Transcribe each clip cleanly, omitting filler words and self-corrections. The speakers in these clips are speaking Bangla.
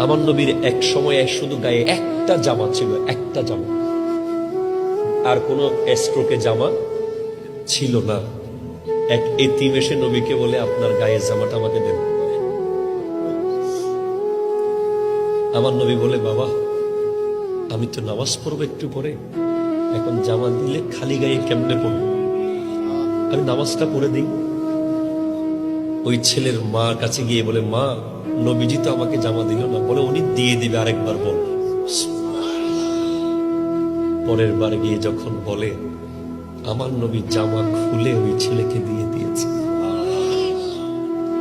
আমার নবীর এক সময় শুধু গায়ে একটা জামা ছিল, একটা জামা, আর কোনো স্ট্রোকে জামা ছিল না। এক এতিম এসে নবীকে বলে, আপনার গায়ের জামাটা আমাকে দেন। আমার নবী বলে, বাবা আমি তো নামাজ পড়বো একটু পরে, এখন জামা দিলে খালি গায়ে কেমনে পড়বো, আমি নামাজটা পড়ে দিই। ওই ছেলের মা কাছে গিয়ে বলে, মা নবীজি তো আমাকে জামা দিল না। বলে, উনি দিয়ে দিবে, আরেকবার বল। পরের বার গিয়ে যখন বলে, আমার নবী জামা খুলে ওই ছেলেকে দিয়ে দিয়েছে।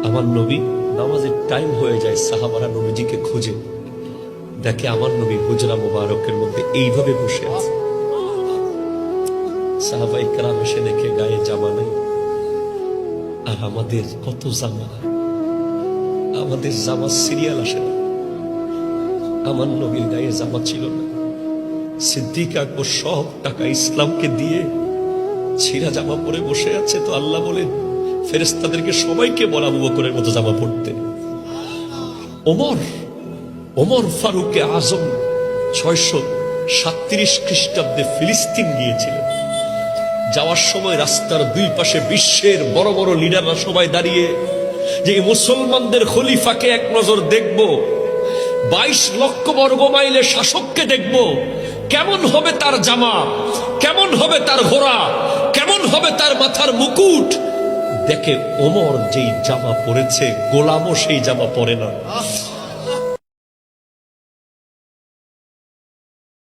আমার নবী, নামাজের টাইম হয়ে যায়, সাহাবারা নবীজিকে খুঁজে দেখে আমার নবী হুজরা মুবারকের মধ্যে এইভাবে বসে আছে। সাহাবায়ে কেরাম এসে দেখে গায়ে জামা নেই। আর আমাদের কত জামা, আমাদের জামা সিরিয়াল আসে না। আমার নবীর গায়ে জামা ছিল না। সিদ্দিক আকবর সব টাকা ইসলামকে দিয়ে ছিঁড়া জামা পরে বসে আছে। তো আল্লাহ বলেন, ফেরেশতাদেরকে সবাইকে বলা, আবু বকরের মতো জামা পড়তে। ওমর ফারুকে আজম 637 খ্রিস্টাব্দে ফিলিস্তিন গিয়েছিলেন। যাওয়ার সময় রাস্তার দুই পাশে বিশ্বের বড় বড় লিডাররা সবাই দাঁড়িয়ে, যে মুসলমানদের খলিফাকে এক নজর দেখব, 22 লক্ষ বর্গ মাইলের শাসককে দেখব, কেমন হবে তার জামা, কেমন হবে তার ঘোড়া, কেমন হবে তার মাথার মুকুট। দেখে ওমর যেই জামা পরেছে, গোলামও সেই জামা পরে না।